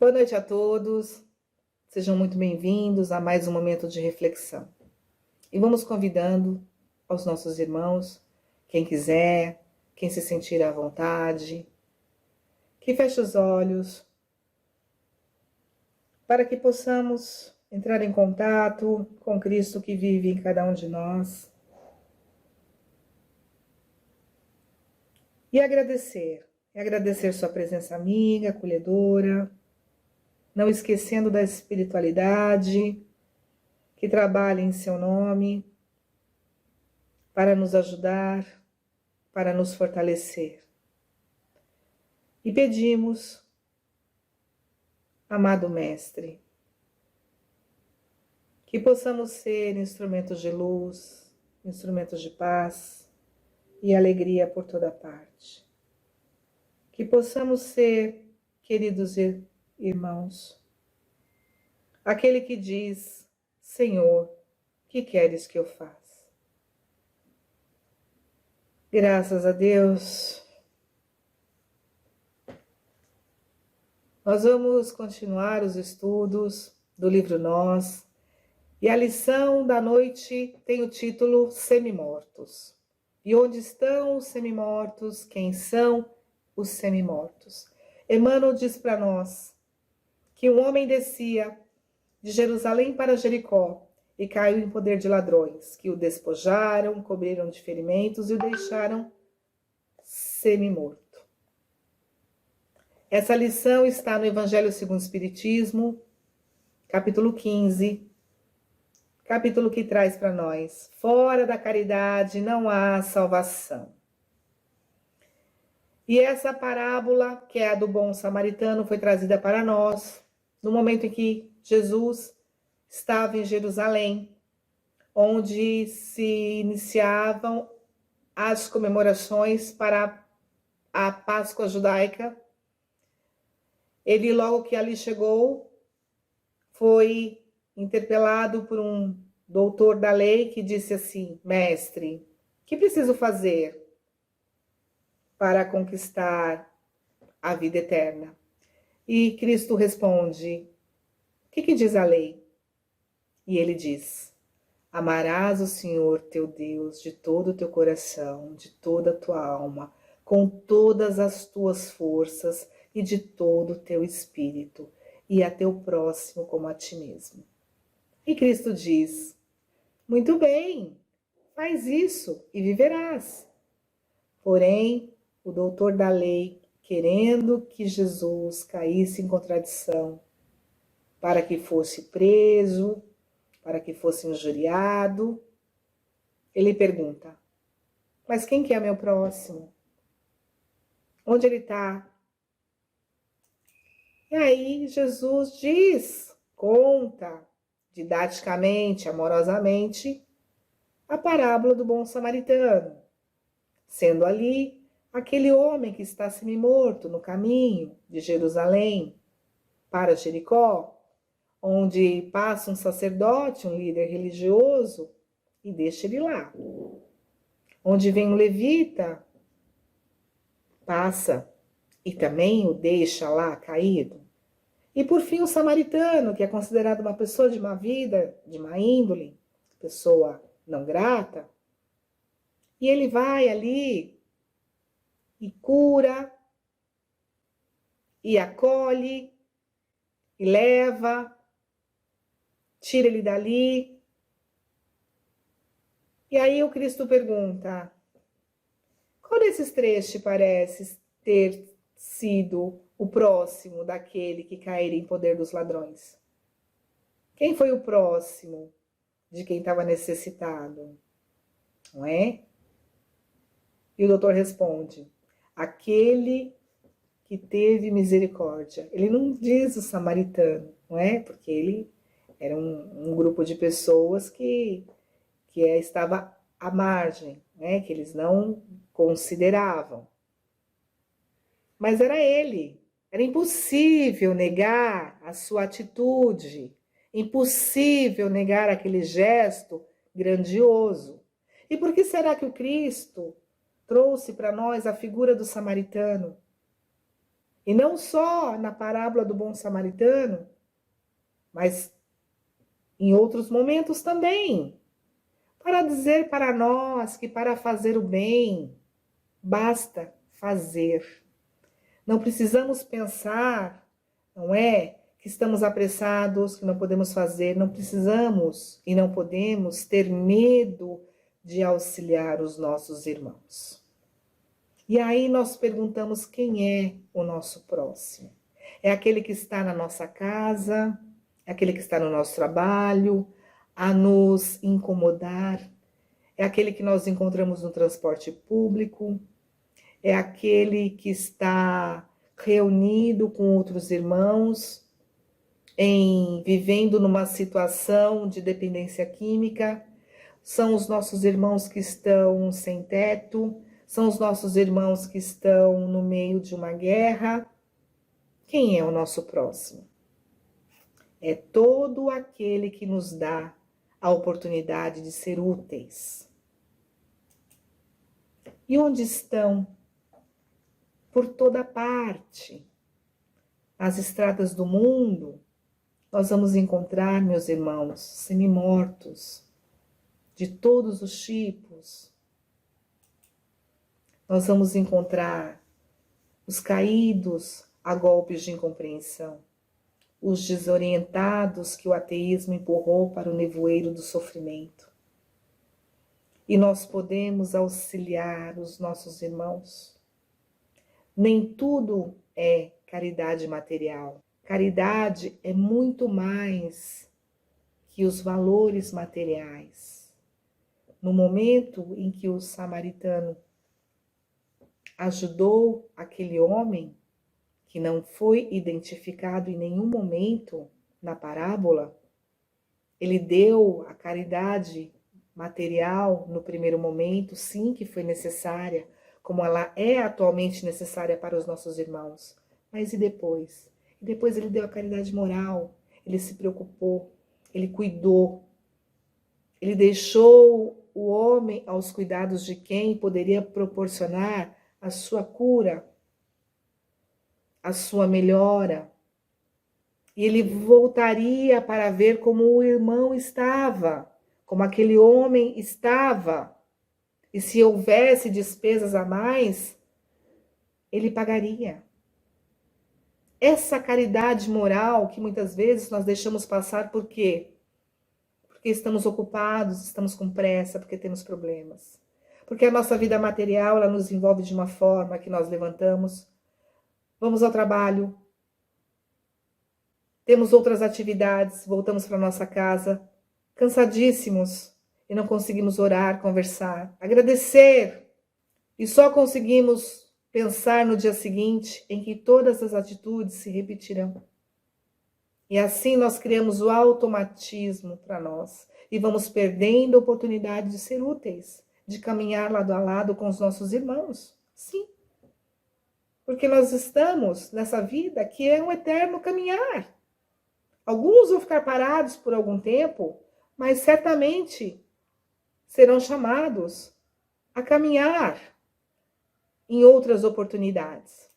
Boa noite a todos, sejam muito bem-vindos a mais um momento de reflexão. E vamos convidando aos nossos irmãos, quem quiser, quem se sentir à vontade, que feche os olhos, para que possamos entrar em contato com Cristo que vive em cada um de nós. E agradecer sua presença amiga, acolhedora, não esquecendo da espiritualidade que trabalha em seu nome para nos ajudar, para nos fortalecer. E pedimos, amado Mestre, que possamos ser instrumentos de luz, instrumentos de paz e alegria por toda parte. Que possamos ser, queridos irmãos, aquele que diz: Senhor, que queres que eu faça? Graças a Deus, nós vamos continuar os estudos do livro Nós, e a lição da noite tem o título Semimortos. E onde estão os semimortos? Quem são os semimortos? Emmanuel diz para nós que um homem descia de Jerusalém para Jericó e caiu em poder de ladrões, que o despojaram, cobriram de ferimentos e o deixaram semimorto. Essa lição está no Evangelho segundo o Espiritismo, capítulo 15, capítulo que traz para nós: fora da caridade não há salvação. E essa parábola, que é a do bom samaritano, foi trazida para nós no momento em que Jesus estava em Jerusalém, onde se iniciavam as comemorações para a Páscoa judaica. Ele, logo que ali chegou, foi interpelado por um doutor da lei que disse assim: Mestre, o que preciso fazer para conquistar a vida eterna? E Cristo responde: o que diz a lei? E ele diz: amarás o Senhor teu Deus de todo o teu coração, de toda a tua alma, com todas as tuas forças e de todo o teu espírito, e a teu próximo como a ti mesmo. E Cristo diz: muito bem, faz isso e viverás. Porém, o doutor da lei, querendo que Jesus caísse em contradição, para que fosse preso, para que fosse injuriado, ele pergunta: mas quem que é meu próximo? Onde ele está? E aí Jesus diz, conta didaticamente, amorosamente, a parábola do bom samaritano, sendo ali aquele homem que está semi-morto no caminho de Jerusalém para Jericó, onde passa um sacerdote, um líder religioso, e deixa ele lá. Onde vem um levita, passa e também o deixa lá caído. E por fim o samaritano, que é considerado uma pessoa de má vida, de má índole, pessoa não grata, e ele vai ali e cura, e acolhe, e leva, tira ele dali. E aí o Cristo pergunta: qual desses três te parece ter sido o próximo daquele que caíra em poder dos ladrões? Quem foi o próximo de quem estava necessitado? Não é? E o doutor responde: aquele que teve misericórdia. Ele não diz o samaritano, não é? Porque ele era um grupo de pessoas que estava à margem, né? Que eles não consideravam. Mas era ele. Era impossível negar a sua atitude, impossível negar aquele gesto grandioso. E por que será que o Cristo trouxe para nós a figura do samaritano? E não só na parábola do bom samaritano, mas em outros momentos também, para dizer para nós que para fazer o bem, basta fazer. Não precisamos pensar, não é? Que estamos apressados, que não podemos fazer, não precisamos e não podemos ter medo de auxiliar os nossos irmãos. E aí nós perguntamos quem é o nosso próximo. É aquele que está na nossa casa, é aquele que está no nosso trabalho, a nos incomodar, é aquele que nós encontramos no transporte público, é aquele que está reunido com outros irmãos, vivendo numa situação de dependência química, são os nossos irmãos que estão sem teto, são os nossos irmãos que estão no meio de uma guerra. Quem é o nosso próximo? É todo aquele que nos dá a oportunidade de ser úteis. E onde estão? Por toda parte. Nas estradas do mundo, nós vamos encontrar, meus irmãos, semi-mortos, de todos os tipos. Nós vamos encontrar os caídos a golpes de incompreensão, os desorientados que o ateísmo empurrou para o nevoeiro do sofrimento. E nós podemos auxiliar os nossos irmãos. Nem tudo é caridade material. Caridade é muito mais que os valores materiais. No momento em que o samaritano ajudou aquele homem, que não foi identificado em nenhum momento na parábola, ele deu a caridade material no primeiro momento, sim, que foi necessária, como ela é atualmente necessária para os nossos irmãos. Mas e depois? E depois ele deu a caridade moral, ele se preocupou, ele cuidou, ele deixou o homem aos cuidados de quem poderia proporcionar a sua cura, a sua melhora. E ele voltaria para ver como o irmão estava, como aquele homem estava. E se houvesse despesas a mais, ele pagaria. Essa caridade moral que muitas vezes nós deixamos passar, por quê? Porque estamos ocupados, estamos com pressa, porque temos problemas. Porque a nossa vida material, ela nos envolve de uma forma que nós levantamos, vamos ao trabalho, temos outras atividades, voltamos para nossa casa, cansadíssimos, e não conseguimos orar, conversar, agradecer. E só conseguimos pensar no dia seguinte em que todas as atitudes se repetirão. E assim nós criamos o automatismo para nós e vamos perdendo a oportunidade de ser úteis, de caminhar lado a lado com os nossos irmãos. Sim. Porque nós estamos nessa vida que é um eterno caminhar. Alguns vão ficar parados por algum tempo, mas certamente serão chamados a caminhar em outras oportunidades.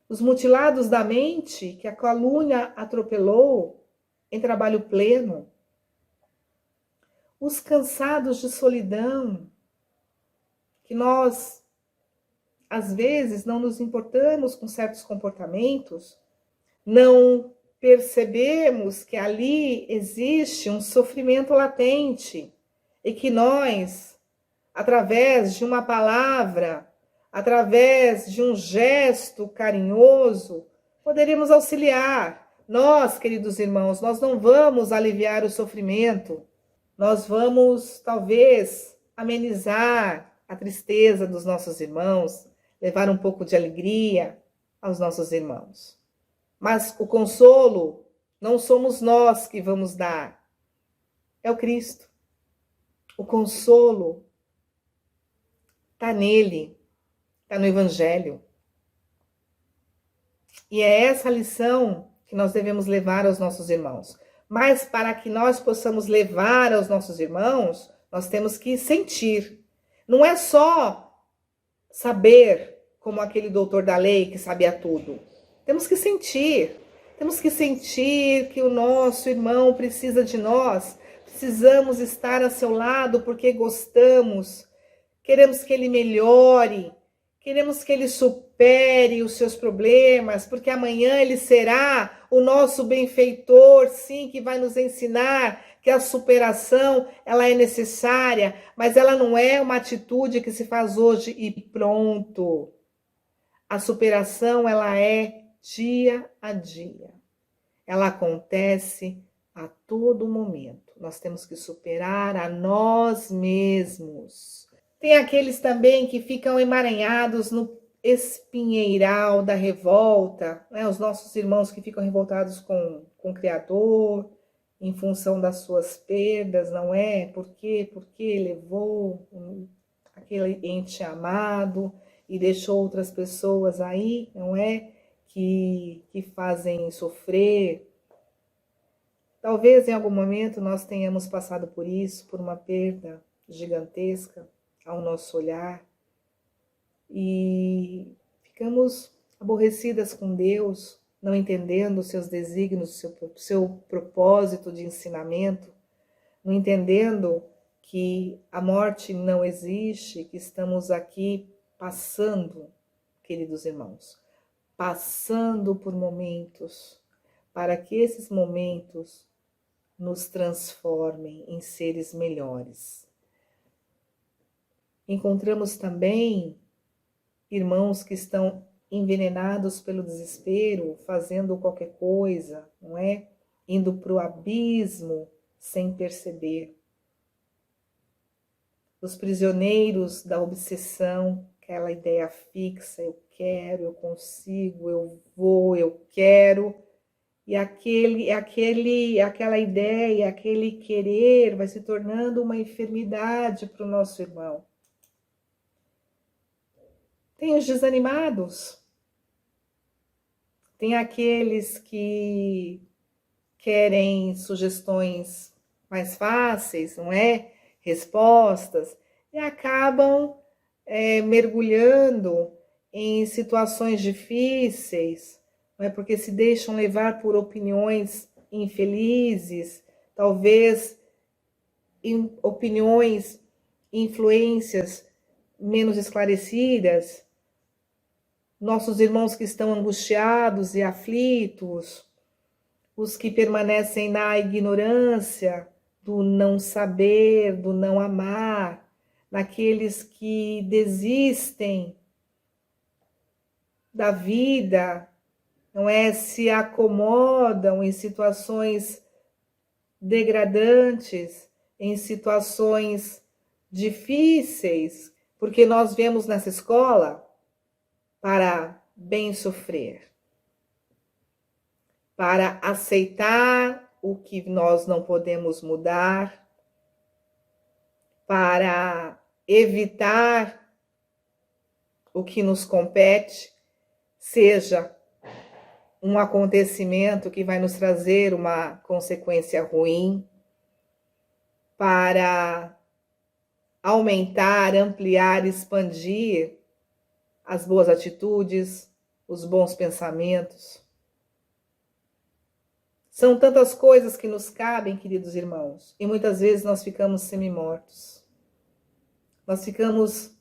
Os mutilados da mente que a calúnia atropelou em trabalho pleno. Os cansados de solidão, que nós, às vezes, não nos importamos com certos comportamentos, não percebemos que ali existe um sofrimento latente e que nós, através de uma palavra, através de um gesto carinhoso, poderíamos auxiliar. Nós, queridos irmãos, nós não vamos aliviar o sofrimento, nós vamos, talvez, amenizar a tristeza dos nossos irmãos, levar um pouco de alegria aos nossos irmãos. Mas o consolo não somos nós que vamos dar, é o Cristo. O consolo está nele, está no Evangelho. E é essa lição que nós devemos levar aos nossos irmãos. Mas para que nós possamos levar aos nossos irmãos, nós temos que sentir. Não é só saber como aquele doutor da lei que sabia tudo. Temos que sentir que o nosso irmão precisa de nós, precisamos estar a seu lado porque gostamos, queremos que ele melhore, queremos que ele supere os seus problemas, porque amanhã ele será o nosso benfeitor, sim, que vai nos ensinar que a superação, ela é necessária, mas ela não é uma atitude que se faz hoje e pronto. A superação, ela é dia a dia. Ela acontece a todo momento. Nós temos que superar a nós mesmos. Tem aqueles também que ficam emaranhados no espinheiral da revolta, né? Os nossos irmãos que ficam revoltados com o Criador, em função das suas perdas, não é? Porque levou aquele ente amado e deixou outras pessoas aí, não é? Que fazem sofrer. Talvez em algum momento nós tenhamos passado por isso, por uma perda gigantesca ao nosso olhar, e ficamos aborrecidas com Deus, não entendendo os seus desígnios, o seu propósito de ensinamento, não entendendo que a morte não existe, que estamos aqui passando, queridos irmãos, passando por momentos, para que esses momentos nos transformem em seres melhores. Encontramos também irmãos que estão envenenados pelo desespero, fazendo qualquer coisa, não é? Indo para o abismo sem perceber. Os prisioneiros da obsessão, aquela ideia fixa, eu quero, eu consigo, eu vou, eu quero. E aquela ideia, aquele querer vai se tornando uma enfermidade para o nosso irmão. Tem os desanimados, tem aqueles que querem sugestões mais fáceis, não é? Respostas, e acabam mergulhando em situações difíceis, não é? Porque se deixam levar por opiniões infelizes, talvez opiniões, influências menos esclarecidas. Nossos irmãos que estão angustiados e aflitos, os que permanecem na ignorância, do não saber, do não amar, naqueles que desistem da vida, não é? Se acomodam em situações degradantes, em situações difíceis, porque nós viemos nessa escola para bem sofrer, para aceitar o que nós não podemos mudar, para evitar o que nos compete, seja um acontecimento que vai nos trazer uma consequência ruim, para aumentar, ampliar, expandir as boas atitudes, os bons pensamentos. São tantas coisas que nos cabem, queridos irmãos, e muitas vezes nós ficamos semi-mortos. Nós ficamos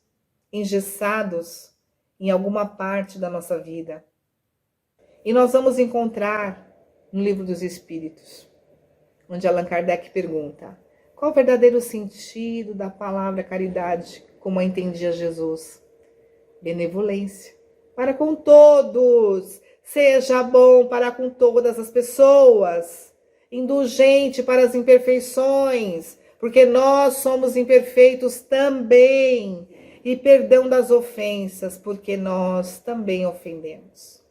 engessados em alguma parte da nossa vida. E nós vamos encontrar no Livro dos Espíritos, onde Allan Kardec pergunta: qual o verdadeiro sentido da palavra caridade, como a entendia Jesus? Benevolência para com todos, seja bom para com todas as pessoas, indulgente para as imperfeições, porque nós somos imperfeitos também, e perdão das ofensas, porque nós também ofendemos.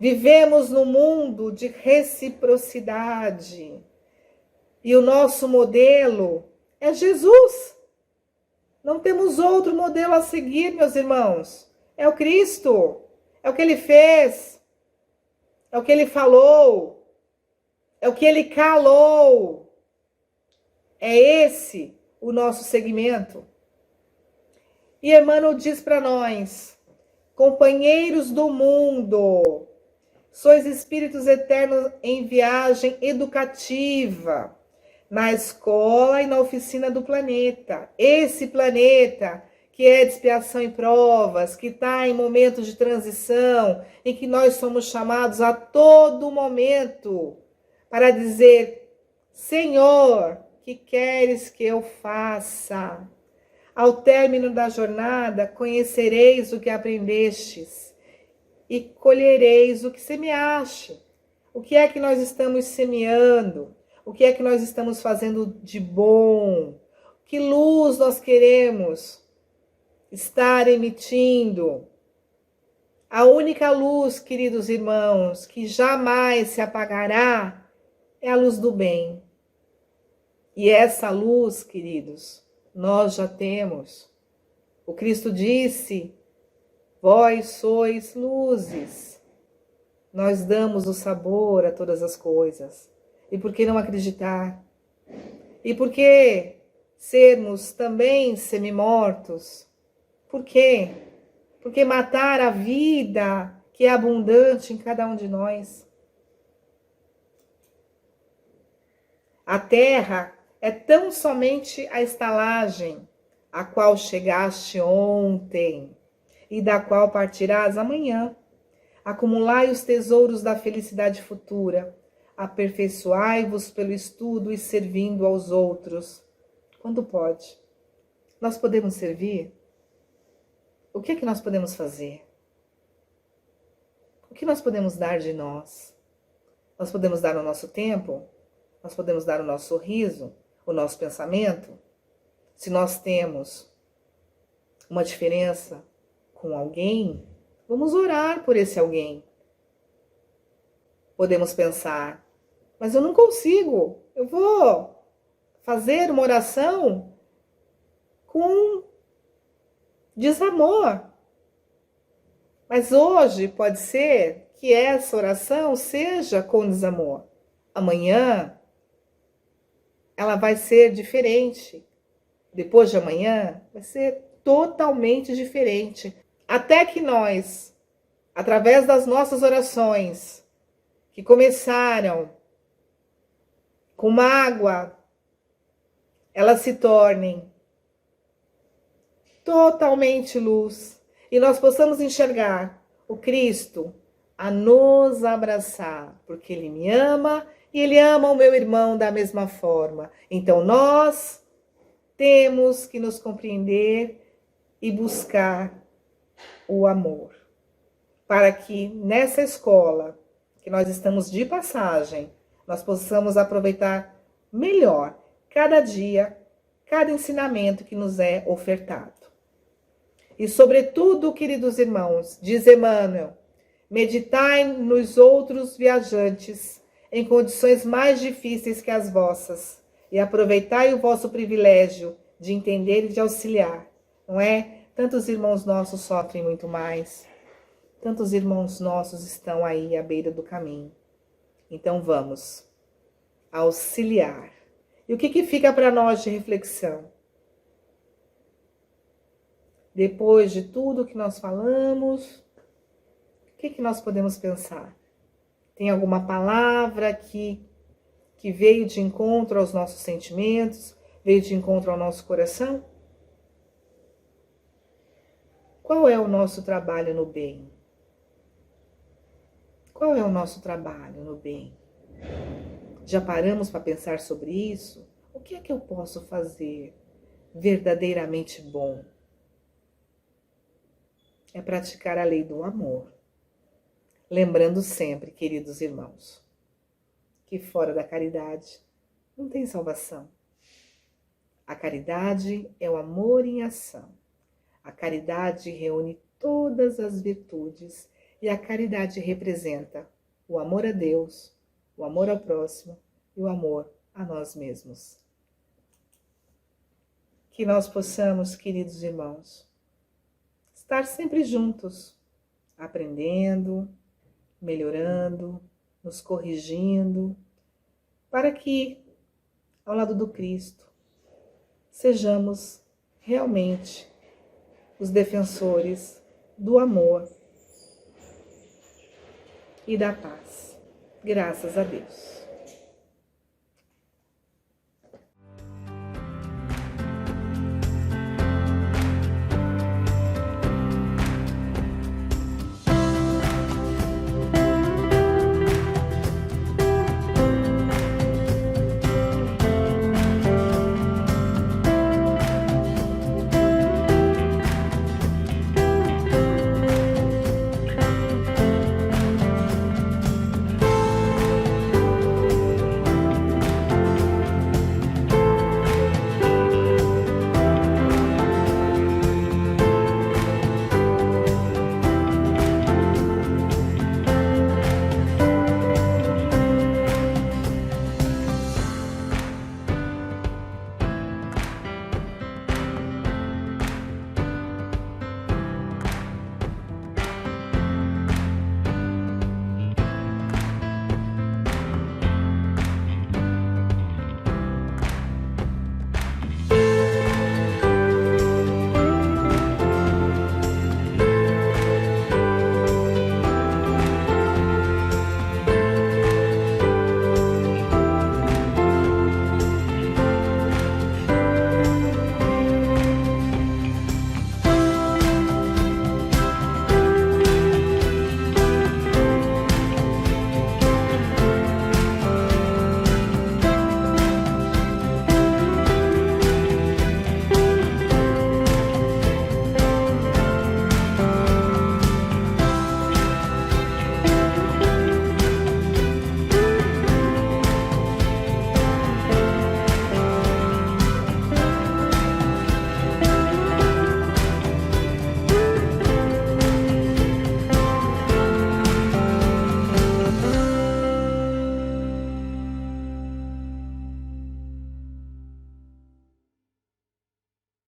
Vivemos num mundo de reciprocidade, e o nosso modelo é Jesus. Não temos outro modelo a seguir, meus irmãos. É o Cristo. É o que Ele fez. É o que Ele falou. É o que Ele calou. É esse o nosso segmento. E Emmanuel diz para nós companheiros do mundo. Sois espíritos eternos em viagem educativa, na escola e na oficina do planeta. Esse planeta que é de expiação e provas, que está em momentos de transição, em que nós somos chamados a todo momento para dizer: Senhor, que queres que eu faça? Ao término da jornada, conhecereis o que aprendestes e colhereis o que semeaste. O que é que nós estamos semeando? O que é que nós estamos fazendo de bom? Que luz nós queremos estar emitindo? A única luz, queridos irmãos, que jamais se apagará é a luz do bem. E essa luz, queridos, nós já temos. O Cristo disse: vós sois luzes. Nós damos o sabor a todas as coisas. E por que não acreditar? E por que sermos também semi-mortos? Por quê? Porque matar a vida que é abundante em cada um de nós. A terra é tão somente a estalagem a qual chegaste ontem e da qual partirás amanhã. Acumulai os tesouros da felicidade futura. Aperfeiçoai-vos pelo estudo e servindo aos outros. Quando pode? Nós podemos servir? O que é que nós podemos fazer? O que nós podemos dar de nós? Nós podemos dar o nosso tempo? Nós podemos dar o nosso sorriso? O nosso pensamento? Se nós temos uma diferença com alguém, vamos orar por esse alguém. Podemos pensar: mas eu não consigo, eu vou fazer uma oração com desamor. Mas hoje pode ser que essa oração seja com desamor. Amanhã ela vai ser diferente. Depois de amanhã vai ser totalmente diferente. Até que nós, através das nossas orações, que começaram com mágoa, elas se tornem totalmente luz e nós possamos enxergar o Cristo a nos abraçar, porque Ele me ama e Ele ama o meu irmão da mesma forma. Então nós temos que nos compreender e buscar o amor, para que nessa escola que nós estamos de passagem, nós possamos aproveitar melhor cada dia, cada ensinamento que nos é ofertado. E sobretudo, queridos irmãos, diz Emmanuel, meditai nos outros viajantes em condições mais difíceis que as vossas e aproveitai o vosso privilégio de entender e de auxiliar, não é? Tantos irmãos nossos sofrem muito mais. Tantos irmãos nossos estão aí à beira do caminho. Então vamos auxiliar. E o que fica para nós de reflexão? Depois de tudo que nós falamos, o que nós podemos pensar? Tem alguma palavra que veio de encontro aos nossos sentimentos, veio de encontro ao nosso coração? Qual é o nosso trabalho no bem? Qual é o nosso trabalho no bem? Já paramos para pensar sobre isso? O que é que eu posso fazer verdadeiramente bom? É praticar a lei do amor. Lembrando sempre, queridos irmãos, que fora da caridade não tem salvação. A caridade é o amor em ação. A caridade reúne todas as virtudes e a caridade representa o amor a Deus, o amor ao próximo e o amor a nós mesmos. Que nós possamos, queridos irmãos, estar sempre juntos, aprendendo, melhorando, nos corrigindo, para que, ao lado do Cristo, sejamos realmente os defensores do amor e da paz. Graças a Deus.